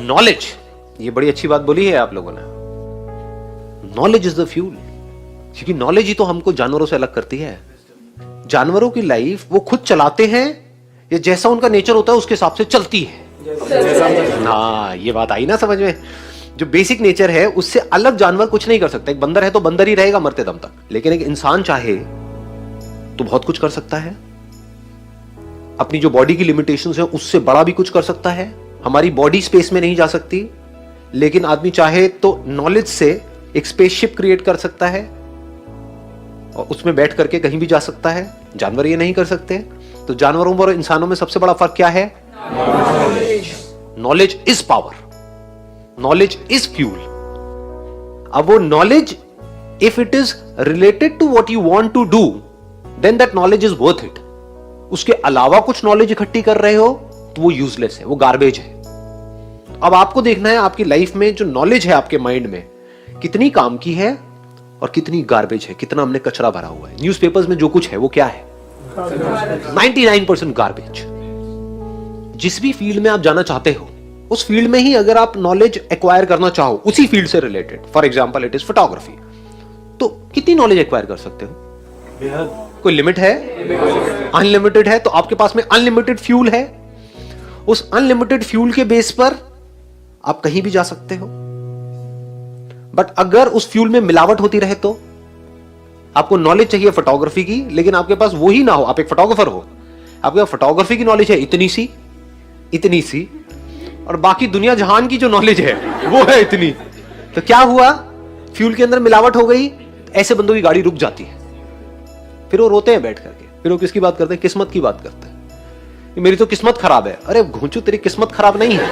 Knowledge, ये बड़ी अच्छी बात बोली है आप लोगों ने, नॉलेज इज द फ्यूल। क्योंकि नॉलेज ही तो हमको जानवरों से अलग करती है। जानवरों की लाइफ वो खुद चलाते हैं या जैसा उनका नेचर होता है उसके हिसाब से चलती है। हाँ, ये बात आई ना समझ में। जो बेसिक नेचर है उससे अलग जानवर कुछ नहीं कर सकता। एक बंदर है तो बंदर ही रहेगा मरते दम तक, लेकिन एक इंसान चाहे तो बहुत कुछ कर सकता है। अपनी जो बॉडी की लिमिटेशंस है उससे बड़ा भी कुछ कर सकता है। हमारी बॉडी स्पेस में नहीं जा सकती, लेकिन आदमी चाहे तो नॉलेज से एक स्पेसशिप क्रिएट कर सकता है और उसमें बैठ करके कहीं भी जा सकता है। जानवर ये नहीं कर सकते। तो जानवरों और इंसानों में सबसे बड़ा फर्क क्या है? Knowledge is power, knowledge is fuel. अब वो knowledge, if it is related to what you want to do, then that knowledge is worth it. उसके अलावा कुछ नॉलेज इकट्ठी कर रहे हो तो वो यूजलेस है, वो गार्बेज है। अब आपको देखना है आपकी लाइफ में जो नॉलेज है आपके माइंड में कितनी काम की है और कितनी गार्बेज है, कितना हमने कचरा भरा हुआ है। न्यूज़पेपर्स में जो कुछ है वो क्या है? 99% गार्बेज। जिस भी फील्ड में आप जाना चाहते हो उस फील्ड में ही अगर आप नॉलेज एक्वायर करना चाहो उसी फील्ड से related, for example it is photography, तो कितनी नॉलेज एक्वायर कर सकते हो? कोई लिमिट है? अनलिमिटेड है। तो आपके पास में अनलिमिटेड फ्यूल है। उस अनलिमिटेड फ्यूल के बेस पर आप कहीं भी जा सकते हो। बट अगर उस फ्यूल में मिलावट होती रहे तो आपको नॉलेज चाहिए फोटोग्राफी की, लेकिन आपके पास वो ही ना हो, आप एक फोटोग्राफर हो, आपके पास फोटोग्राफी की नॉलेज है इतनी सी और बाकी दुनिया जहान की जो नॉलेज है वो है इतनी, तो क्या हुआ? फ्यूल के अंदर मिलावट हो गई। ऐसे बंदों की गाड़ी रुक जाती है, फिर वो रोते हैं बैठ करके। फिर वो किसकी बात करते हैं? किस्मत की बात करते हैं। मेरी तो किस्मत खराब है। अरे घोंचू, तेरी किस्मत खराब नहीं है,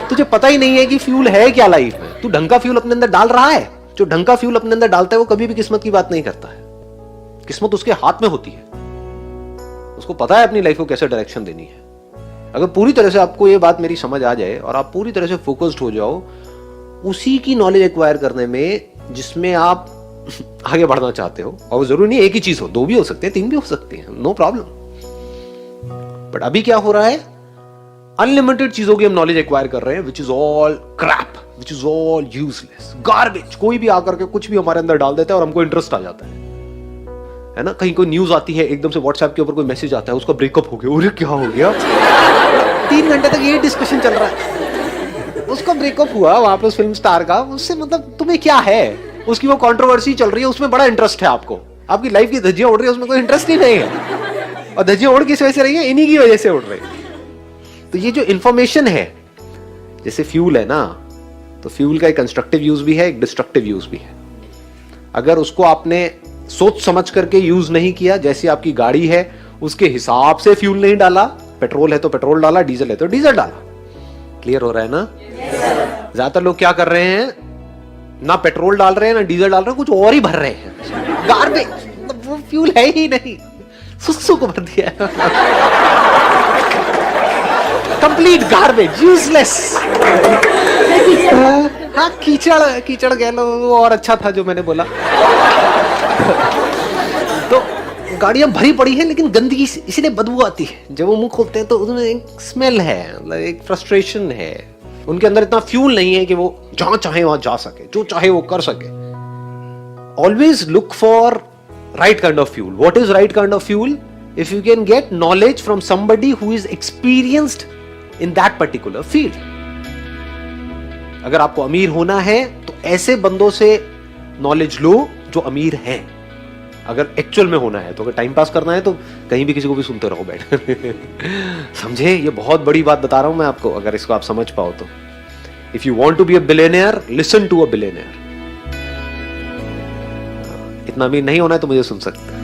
तुझे पता ही नहीं है कि फ्यूल है क्या लाइफ में। तू ढंग का फ्यूल अपने अंदर डाल रहा है। जो ढंग का फ्यूल अपने अंदर डालता है वो कभी भी किस्मत की बात नहीं करता है। किस्मत उसके हाथ में होती है, उसको पता है अपनी लाइफ को कैसे डायरेक्शन देनी है। अगर पूरी तरह से आपको ये बात मेरी समझ आ जाए और आप पूरी तरह से फोकस्ड हो जाओ उसी की नॉलेज एक्वायर करने में जिसमें आप आगे बढ़ना चाहते हो, और जरूरी नहीं एक ही चीज हो, दो भी हो सकते हैं, तीन भी हो सकते हैं, नो प्रॉब्लम। बट अभी क्या हो रहा है? अनलिमिटेड चीजों की हम नॉलेज एक्वायर कर रहे हैं, which is all crap, which is all useless, garbage. कोई भी आकर के कुछ भी हमारे अंदर डाल देता है और हमको इंटरेस्ट आ जाता है ना। कहीं कोई न्यूज आती है, एकदम से व्हाट्सएप के ऊपर कोई मैसेज आता है, उसका ब्रेकअप हो गया, अरे क्या हो गया? 3 घंटे तक ये डिस्कशन चल रहा है। उसका ब्रेकअप हुआ वहां पे उस फिल्म स्टार का, उससे मतलब तुम्हें क्या है? उसकी वो कंट्रोवर्सी चल रही है, उसमें बड़ा इंटरेस्ट है आपको। आपकी लाइफ की धज्जियां उड़ रही है, उसमें कोई इंटरेस्ट ही नहीं है। और धज्जियां उड़ किस वजह से रही है? इन्हीं की वजह से उड़ रही है। तो ये जो इंफॉर्मेशन है, जैसे फ्यूल है ना, तो फ्यूल का एक कंस्ट्रक्टिव यूज भी है, एक डिस्ट्रक्टिव यूज भी है। अगर उसको आपने सोच समझ करके यूज नहीं किया, जैसी आपकी गाड़ी है उसके हिसाब से फ्यूल नहीं डाला, पेट्रोल है तो पेट्रोल डाला, डीजल है तो डीजल डाला। क्लियर हो रहा है ना? ज्यादातर लोग क्या कर रहे हैं, ना पेट्रोल डाल रहे हैं ना डीजल डाल रहे हैं, कुछ और ही भर रहे हैं, गार्बेज। वो फ्यूल है ही नहीं, सुसु को भर दिया है। Complete garbage, useless. हाँ, कीचड़ कह लो, वो और अच्छा था जो मैंने बोला। तो गाड़ियां भरी पड़ी हैं लेकिन गंदगी इसलिए बदबू आती है। जब वो मुंह खोलते हैं तो उसमें एक स्मेल है, एक फ्रस्ट्रेशन है। उनके अंदर इतना फ्यूल नहीं है कि वो जहां चाहे वहां जा सके, जो चाहे वो कर सके। Always look for right kind of fuel. What is right kind of fuel? If you can get knowledge from somebody who is experienced in that particular field. अगर आपको अमीर होना है तो ऐसे बंदों से नॉलेज लो जो अमीर हैं। अगर एक्चुअल में होना है तो, अगर टाइम पास करना है तो कहीं भी किसी को भी सुनते रहो बैठ। समझे? ये बहुत बड़ी बात बता रहा हूं मैं आपको, अगर इसको आप समझ पाओ तो। If you want to be a billionaire, listen to a billionaire. इतना अमीर नहीं होना है तो मुझे सुन सकते हैं।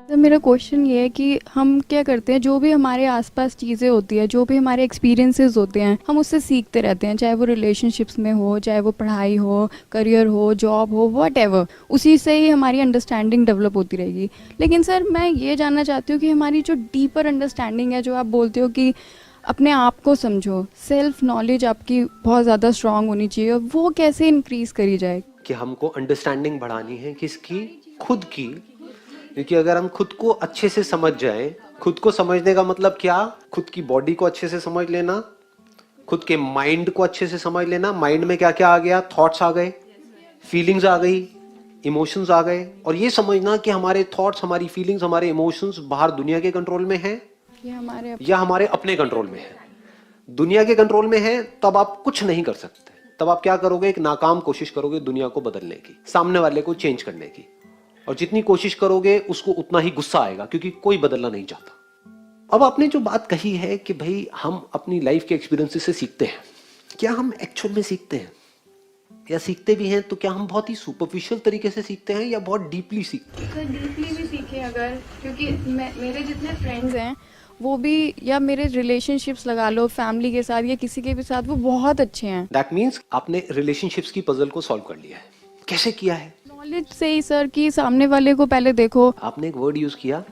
तो मेरा क्वेश्चन ये है कि हम क्या करते हैं, जो भी हमारे आसपास चीज़ें होती है, जो भी हमारे एक्सपीरियंसेस होते हैं, हम उससे सीखते रहते हैं। चाहे वो रिलेशनशिप्स में हो, चाहे वो पढ़ाई हो, करियर हो, जॉब हो, व्हाटएवर, उसी से ही हमारी अंडरस्टैंडिंग डेवलप होती रहेगी। लेकिन सर मैं ये जानना चाहती हूँ कि हमारी जो डीपर अंडरस्टैंडिंग है, जो आप बोलते हो कि अपने आप को समझो, सेल्फ नॉलेज आपकी बहुत ज़्यादा स्ट्रांग होनी चाहिए, वो कैसे इंक्रीज करी जाए? कि हमको अंडरस्टैंडिंग बढ़ानी है किसकी? खुद की। क्योंकि अगर हम खुद को अच्छे से समझ जाएं, खुद को समझने का मतलब क्या? खुद की बॉडी को अच्छे से समझ लेना, खुद के माइंड को अच्छे से समझ लेना, माइंड में क्या क्या आ गया, थॉट्स आ गए, फीलिंग्स आ गई, इमोशंस आ गए, और ये समझना कि हमारे थॉट्स, हमारी फीलिंग्स, हमारे इमोशंस बाहर दुनिया के कंट्रोल में हैं या हमारे अपने कंट्रोल में है। दुनिया के कंट्रोल में है तब आप कुछ नहीं कर सकते, तब आप क्या करोगे, एक नाकाम कोशिश करोगे दुनिया को बदलने की, सामने वाले को चेंज करने की, और जितनी कोशिश करोगे उसको उतना ही गुस्सा आएगा, क्योंकि कोई बदलना नहीं चाहता। अब आपने जो बात कही है कि भाई हम अपनी लाइफ के एक्सपीरियंसेस से सीखते हैं, क्या हम एक्चुअल में सीखते हैं, या सीखते भी हैं तो क्या हम बहुत ही सुपरफिशियल तरीके से सीखते हैं या बहुत डीपली सीखते हैं? सर डीपली भी सीखे अगर, क्योंकि मेरे जितने फ्रेंड्स हैं वो भी, या मेरे रिलेशनशिप्स लगा लो फैमिली के साथ या किसी के भी साथ, वो बहुत अच्छे हैं। दैट मीन्स आपने रिलेशनशिप्स की पजल को सॉल्व कर लिया है। कैसे किया है? नॉलेज से ही सर, कि सामने वाले को पहले देखो। आपने एक वर्ड यूज किया,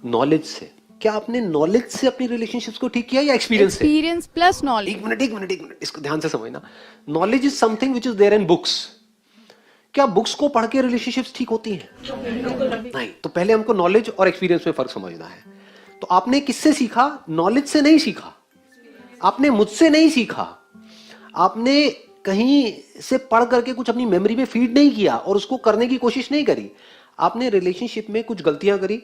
नॉलेज से। क्या आपने नॉलेज से अपनी रिलेशनशिप्स को ठीक किया या एक्सपीरियंस से? Experience plus knowledge. एक मिनट, इसको ध्यान से समझना। Knowledge is something which is there in books. क्या बुक्स को पढ़ के रिलेशनशिप्स ठीक होती हैं? नहीं। तो पहले हमको नॉलेज और एक्सपीरियंस में फर्क समझना है। तो आपने किससे सीखा? नॉलेज से नहीं सीखा, आपने मुझसे नहीं सीखा, आपने कहीं से पढ़ करके कुछ अपनी मेमोरी में फीड नहीं किया और उसको करने की कोशिश नहीं करी। आपने रिलेशनशिप में कुछ गलतियां करी,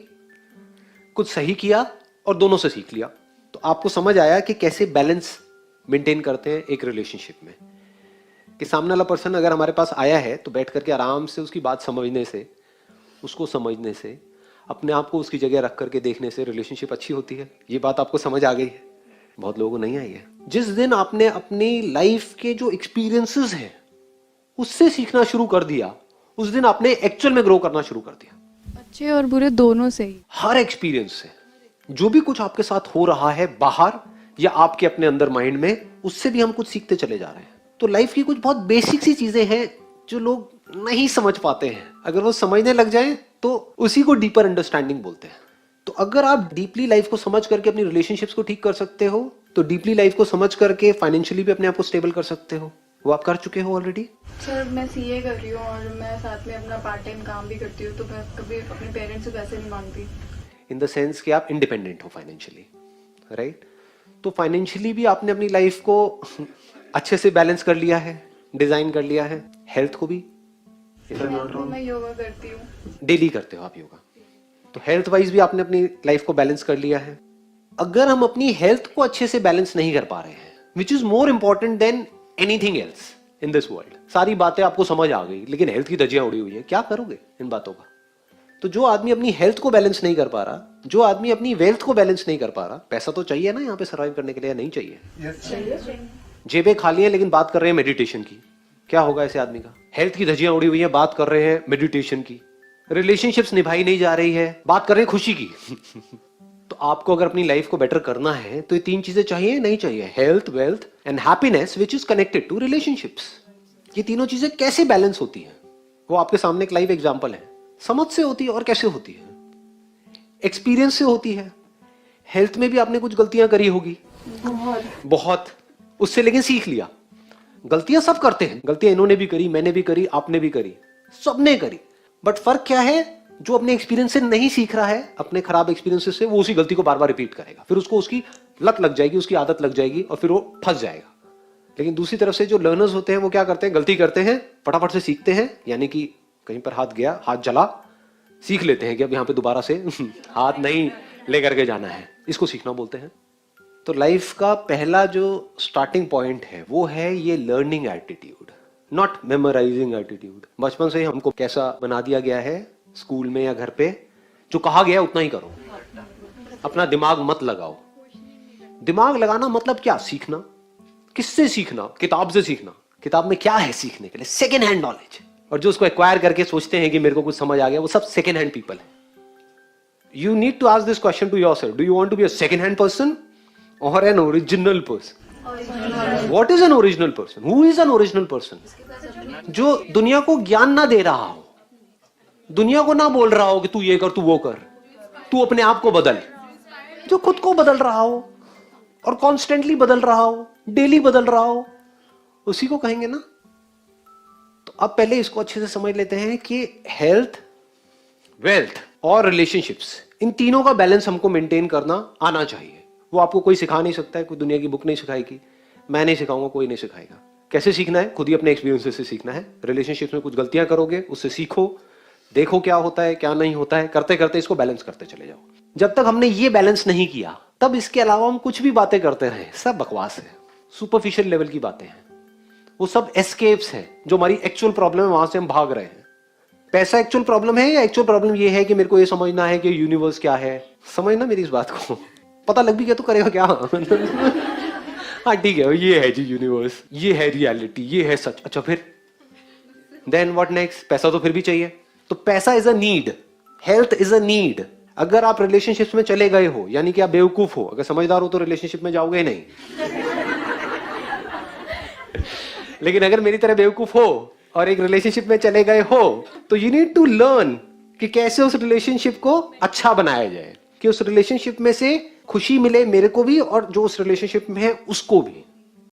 कुछ सही किया और दोनों से सीख लिया। तो आपको समझ आया कि कैसे बैलेंस मेंटेन करते हैं एक रिलेशनशिप में, कि सामने वाला पर्सन अगर हमारे पास आया है तो बैठ करके आराम से उसकी बात समझने से, उसको समझने से, अपने आप को उसकी जगह रख करके देखने से रिलेशनशिप अच्छी होती है। ये बात आपको समझ आ गई है? बहुत लोगों को नहीं आई है। जिस दिन आपने अपनी लाइफ के जो एक्सपीरियंसेस हैं उससे सीखना शुरू कर दिया, उस दिन आपने एक्चुअल में ग्रो करना शुरू कर दिया। अच्छे और बुरे दोनों से ही। हर एक्सपीरियंस से, जो भी कुछ आपके साथ हो रहा है बाहर या आपके अपने अंदर माइंड में, उससे भी हम कुछ सीखते चले जा रहे हैं। तो लाइफ की कुछ बहुत बेसिक सी चीजें हैं जो लोग नहीं समझ पाते हैं। अगर वो समझने लग जाएं तो उसी को डीपर अंडरस्टैंडिंग बोलते हैं। तो अगर आप डीपली लाइफ को समझ करके अपनी रिलेशनशिप्स को ठीक कर सकते हो, तो डीपली लाइफ को समझ करके फाइनेंशियली भी अपने आप को स्टेबल कर सकते हो। वो आप कर चुके हो ऑलरेडी। सर मैं सीए कर रही हूँ और मैं साथ में अपना पार्ट टाइम काम भी करती हूँ, तो मैं कभी अपने पेरेंट्स से पैसे नहीं मांगती। इन द सेंस कि आप इंडिपेंडेंट हो फाइनेंशियली, राइट? तो फाइनेंशियली भी आपने अपनी लाइफ को अच्छे से बैलेंस कर लिया है, डिजाइन कर लिया है। हेल्थ को भी मैं योगा करती हूँ। डेली करते हो आप योगा, तो हेल्थ वाइज भी आपने अपनी लाइफ को बैलेंस कर लिया है। अगर हम अपनी हेल्थ को अच्छे से बैलेंस नहीं कर पा रहे हैं, which is more important than anything else in this world. सारी बातें आपको समझ आ गई लेकिन हेल्थ की धज्जियां उड़ी हुई है, क्या करोगे इन बातों का? तो जो आदमी अपनी हेल्थ को बैलेंस नहीं कर पा रहा, जो आदमी अपनी वेल्थ को बैलेंस नहीं कर पा रहा, पैसा तो चाहिए ना यहाँ पे सर्वाइव करने के लिए, नहीं चाहिए? जेबें खाली हैं लेकिन बात कर रहे हैं मेडिटेशन की, क्या होगा ऐसे आदमी का? हेल्थ की धज्जियां उड़ी हुई है, बात कर रहे हैं मेडिटेशन की। रिलेशनशिप्स निभाई नहीं जा रही है, बात कर रहे हैं खुशी की। तो आपको अगर अपनी लाइफ को बेटर करना है तो ये तीन चीजें चाहिए, नहीं चाहिए? Health, wealth and happiness which is connected to relationships. ये तीनों चीजें कैसे बैलेंस होती हैं, वो आपके सामने एक लाइव एग्जांपल है। समझ से होती है। और कैसे होती है? एक्सपीरियंस से होती है। हेल्थ में भी आपने कुछ गलतियां करी होगी, बहुत, उससे लेकिन सीख लिया। गलतियां सब करते हैं, गलतियां इन्होंने भी करी, मैंने भी करी, आपने भी करी, सबने करी। बट फर्क क्या है? जो अपने एक्सपीरियंस से नहीं सीख रहा है, अपने खराब एक्सपीरियंसेस से, वो उसी गलती को बार बार रिपीट करेगा, फिर उसको उसकी लत लग जाएगी, उसकी आदत लग जाएगी और फिर वो फंस जाएगा। लेकिन दूसरी तरफ से जो लर्नर्स होते हैं वो क्या करते हैं? गलती करते हैं, फटाफट से सीखते हैं, यानी कि कहीं पर हाथ गया, हाथ जला, सीख लेते हैं कि अब यहां पे दोबारा से हाथ नहीं लेकर के जाना है। इसको सीखना बोलते हैं। तो लाइफ का पहला जो स्टार्टिंग पॉइंट है वो है ये learning attitude, not memorising attitude. बचपन से ही हमको कैसा बना दिया गया है स्कूल में या घर पे, जो कहा गया उतना ही करो, अपना दिमाग मत लगाओ। दिमाग लगाना मतलब क्या? सीखना। किससे सीखना? किताब से सीखना। किताब में क्या है सीखने के लिए? Second hand knowledge. और जो उसको एक्वायर करके सोचते हैं कि मेरे को कुछ समझ आ गया, वो सब सेकेंड हैंड पीपल है। You need to ask this question to yourself, do you want to be a second hand person और an original person? What is an original person? Who is an original person? जो दुनिया को ज्ञान ना दे रहा हो, दुनिया को ना बोल रहा हो कि तू ये कर, तू वो कर, तू अपने आप को बदल, जो खुद को बदल रहा हो और कॉन्स्टेंटली बदल रहा हो, डेली बदल रहा हो, उसी को कहेंगे ना। तो अब पहले इसको अच्छे से समझ लेते हैं कि हेल्थ, वेल्थ और रिलेशनशिप्स, इन तीनों का बैलेंस हमको मेंटेन करना आना चाहिए। वो आपको कोई सिखा नहीं सकता है, कोई दुनिया की बुक नहीं सिखाएगी। मैं नहीं सिखाऊंगा, कोई नहीं सिखाएगा। कैसे सीखना है? खुद ही अपने एक्सपीरियंसेस से सीखना है। रिलेशनशिप में कुछ गलतियां करोगे, उससे सीखो, देखो क्या होता है क्या नहीं होता है, करते करते इसको बैलेंस करते चले जाओ। जब तक हमने ये बैलेंस नहीं किया, तब इसके अलावा हम कुछ भी बातें करते रहे, सब बकवास है, सुपरफिशियल लेवल की बातें हैं, वो सब एस्केप्स हैं। जो हमारी एक्चुअल प्रॉब्लम है वहां से हम भाग रहे हैं। पैसा एक्चुअल प्रॉब्लम है या एक्चुअल प्रॉब्लम ये है कि मेरे को ये समझना है कि यूनिवर्स क्या है? समझना मेरी इस बात को, पता लग भी गया तो करेगा क्या? हाँ ठीक है, ये है जी यूनिवर्स, ये है रियलिटी, ये है सच। अच्छा फिर देन व्हाट नेक्स्ट? पैसा तो फिर भी चाहिए। तो पैसा is a need, health is a need. अगर आप रिलेशनशिप में चले गए हो, यानी कि आप बेवकूफ हो। अगर समझदार हो तो रिलेशनशिप में जाओगे नहीं। लेकिन अगर मेरी तरह बेवकूफ हो और एक रिलेशनशिप में चले गए हो, तो यू नीड टू लर्न कि कैसे उस रिलेशनशिप को अच्छा बनाया जाए, कि उस रिलेशनशिप में से खुशी मिले मेरे को भी और जो उस रिलेशनशिप में है उसको भी।